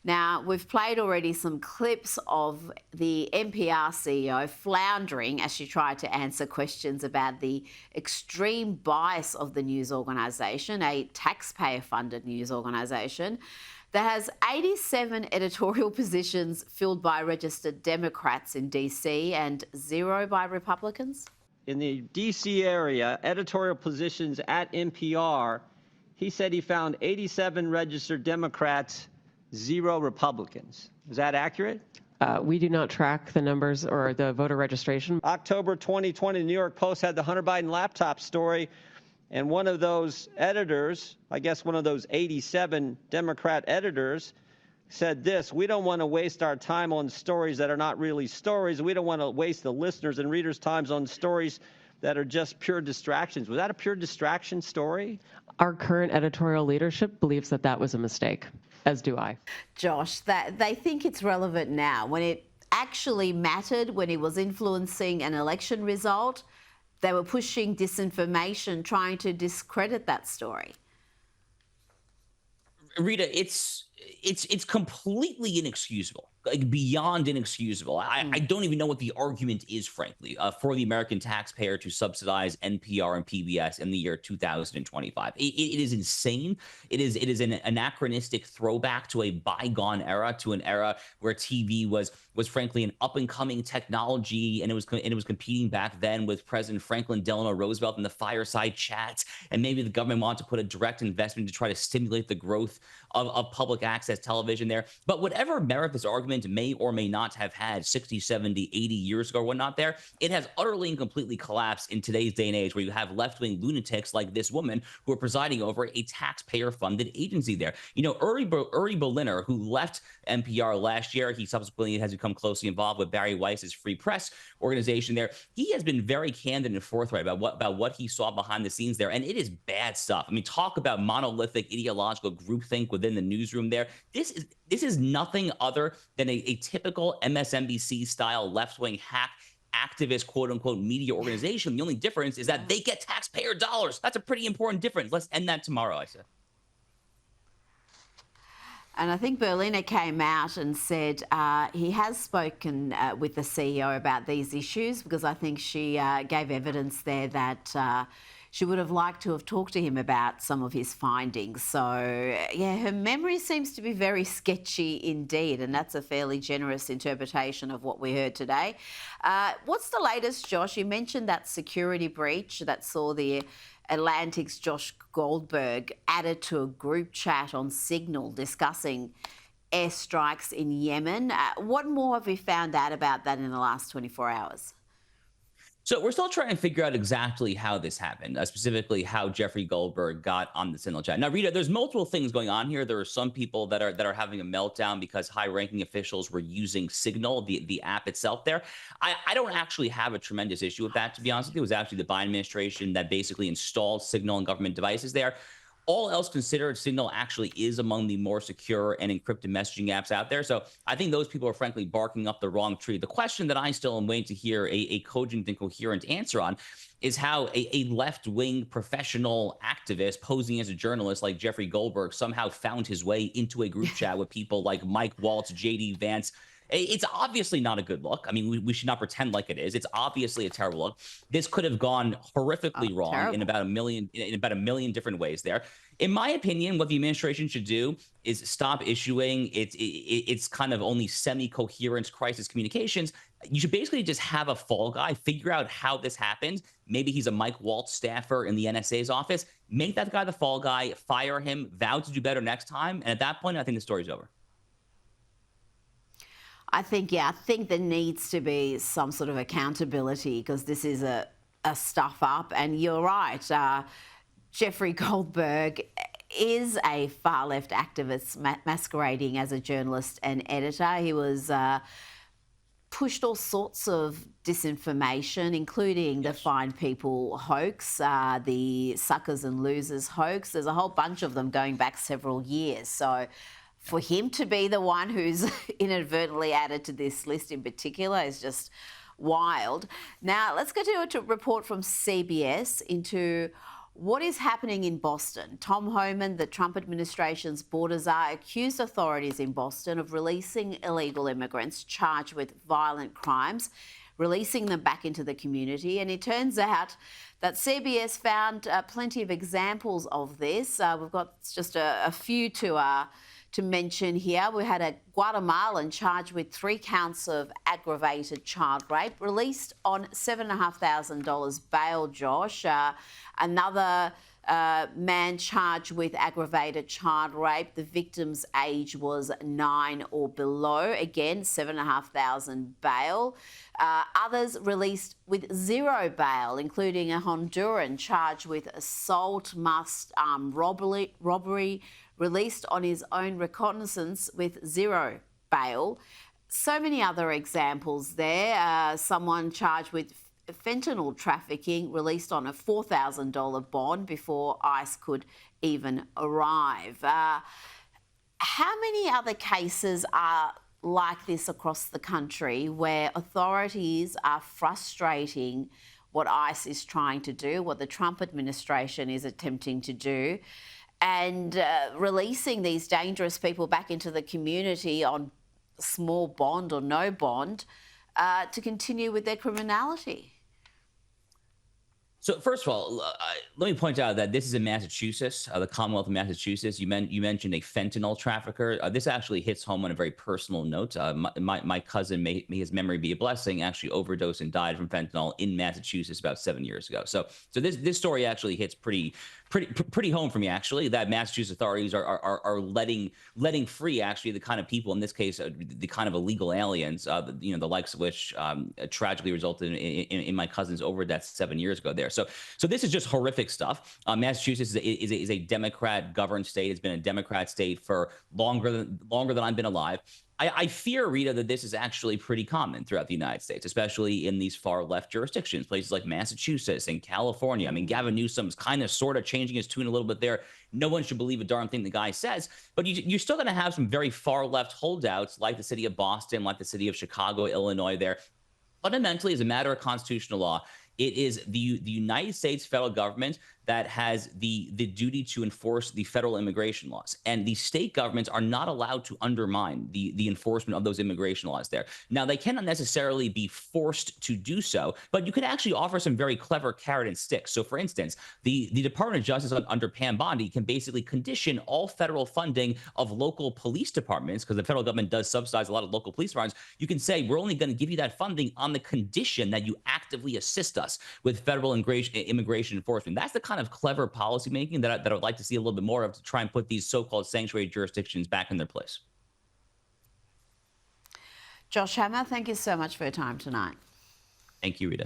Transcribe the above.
Now, we've played already some clips of the NPR CEO floundering as she tried to answer questions about the extreme bias of the news organisation, a taxpayer-funded news organisation that has 87 editorial positions filled by registered Democrats in DC and 0 by Republicans. In the DC area, editorial positions at NPR, he said he found 87 registered Democrats, 0 Republicans. Is that accurate? We do not track the numbers or the voter registration. October 2020, the New York Post had the Hunter Biden laptop story, and one of those editors, I guess one of those 87 Democrat editors, said this: "We don't want to waste our time on stories that are not really stories. We don't want to waste the listeners' and readers' times on stories that are just pure distractions." Was that a pure distraction story? Our current editorial leadership believes that that was a mistake, as do I. Josh, that they think it's relevant now. When it actually mattered, when it was influencing an election result, they were pushing disinformation, trying to discredit that story. Rita, it's completely inexcusable, like beyond inexcusable. I don't even know what the argument is, frankly, for the American taxpayer to subsidize NPR and PBS in the year 2025. It is insane. It is an anachronistic throwback to a bygone era, to an era where TV was frankly an up and coming technology, and it was competing back then with President Franklin Delano Roosevelt in the fireside chats, and maybe the government wanted to put a direct investment to try to stimulate the growth of public access television there. But whatever merit this argument may or may not have had 60, 70, 80 years ago or whatnot there, it has utterly and completely collapsed in today's day and age, where you have left-wing lunatics like this woman who are presiding over a taxpayer-funded agency there. You know, Uri Berliner, who left NPR last year, he subsequently has become closely involved with Barry Weiss's Free Press organization there. He has been very candid and forthright about what he saw behind the scenes there, and it is bad stuff. I mean, talk about monolithic ideological groupthink within the newsroom there. This is nothing other than a typical MSNBC-style left-wing hack activist, quote-unquote, media organization. The only difference is that they get taxpayer dollars. That's a pretty important difference. Let's end that tomorrow, I said. And I think Berliner came out and said he has spoken with the CEO about these issues, because I think she gave evidence there that she would have liked to have talked to him about some of his findings. So, yeah, her memory seems to be very sketchy indeed, and that's a fairly generous interpretation of what we heard today. What's the latest, Josh? You mentioned that security breach that saw the Atlantic's Josh Goldberg added to a group chat on Signal discussing airstrikes in Yemen. What more have we found out about that in the last 24 hours? So we're still trying to figure out exactly how this happened, specifically how Jeffrey Goldberg got on the Signal chat. Now, Rita, there's multiple things going on here. There are some people that are having a meltdown because high-ranking officials were using Signal, the app itself there. I don't actually have a tremendous issue with that, to be honest with you. It was actually the Biden administration that basically installed Signal on government devices there. All else considered, Signal actually is among the more secure and encrypted messaging apps out there. So I think those people are frankly barking up the wrong tree. The question that I still am waiting to hear a cogent and coherent answer on is how a left-wing professional activist posing as a journalist like Jeffrey Goldberg somehow found his way into a group chat with people like Mike Waltz, J.D. Vance. It's obviously not a good look. I mean, we should not pretend like it is. It's obviously a terrible look. This could have gone horrifically wrong in about a million different ways there. In my opinion, what the administration should do is stop issuing it's kind of only semi-coherent crisis communications. You should basically just have a fall guy, figure out how this happened. Maybe he's a Mike Waltz staffer in the NSA's office. Make that guy the fall guy, fire him, vow to do better next time. And at that point, I think the story's over. I think there needs to be some sort of accountability, because this is a stuff up. And you're right, Jeffrey Goldberg is a far left activist masquerading as a journalist and editor. He was pushed all sorts of disinformation, including the Fine People hoax, the Suckers and Losers hoax. There's a whole bunch of them going back several years. So for him to be the one who's inadvertently added to this list in particular is just wild. Now, let's go to a report from CBS into What is happening in Boston? Tom Homan, the Trump administration's border czar, accused authorities in Boston of releasing illegal immigrants charged with violent crimes, releasing them back into the community. And it turns out that CBS found plenty of examples of this. We've got just a few to mention here. We had a Guatemalan charged with 3 counts of aggravated child rape, released on $7,500 bail, Josh. Another man charged with aggravated child rape. The victim's age was 9 or below. Again, $7,500 bail. Others released with 0 bail, including a Honduran charged with assault, armed robbery, released on his own reconnaissance with 0 bail. So many other examples there. Someone charged with fentanyl trafficking, released on a $4,000 bond before ICE could even arrive. How many other cases are like this across the country where authorities are frustrating what ICE is trying to do, what the Trump administration is attempting to do, and releasing these dangerous people back into the community on small bond or no bond to continue with their criminality? So first of all, let me point out that this is in Massachusetts, the Commonwealth of Massachusetts. You mentioned a fentanyl trafficker. This actually hits home on a very personal note. My cousin, may his memory be a blessing, actually overdosed and died from fentanyl in Massachusetts about 7 years ago. So this story actually hits pretty home for me, actually, that Massachusetts authorities are letting free actually the kind of people, in this case, the kind of illegal aliens, the likes of which tragically resulted in my cousin's overdose 7 years ago there. So this is just horrific stuff. Massachusetts is a Democrat-governed state. It's been a Democrat state for longer than I've been alive. I fear, Rita, that this is actually pretty common throughout the United States, especially in these far left jurisdictions, places like Massachusetts and California. I mean, Gavin Newsom's kind of sort of changing his tune a little bit there. No one should believe a darn thing the guy says, but you're still going to have some very far left holdouts like the city of Boston, like the city of Chicago, Illinois there. Fundamentally, as a matter of constitutional law, it is the United States federal government that has the duty to enforce the federal immigration laws. And the state governments are not allowed to undermine the enforcement of those immigration laws there. Now, they cannot necessarily be forced to do so, but you could actually offer some very clever carrot and stick. So, for instance, the Department of Justice under Pam Bondi can basically condition all federal funding of local police departments, because the federal government does subsidize a lot of local police departments. You can say, we're only going to give you that funding on the condition that you actively assist us with federal immigration enforcement. That's the kind of clever policymaking that I would like to see a little bit more of, to try and put these so-called sanctuary jurisdictions back in their place. Josh Hammer, thank you so much for your time tonight. Thank you, Rita.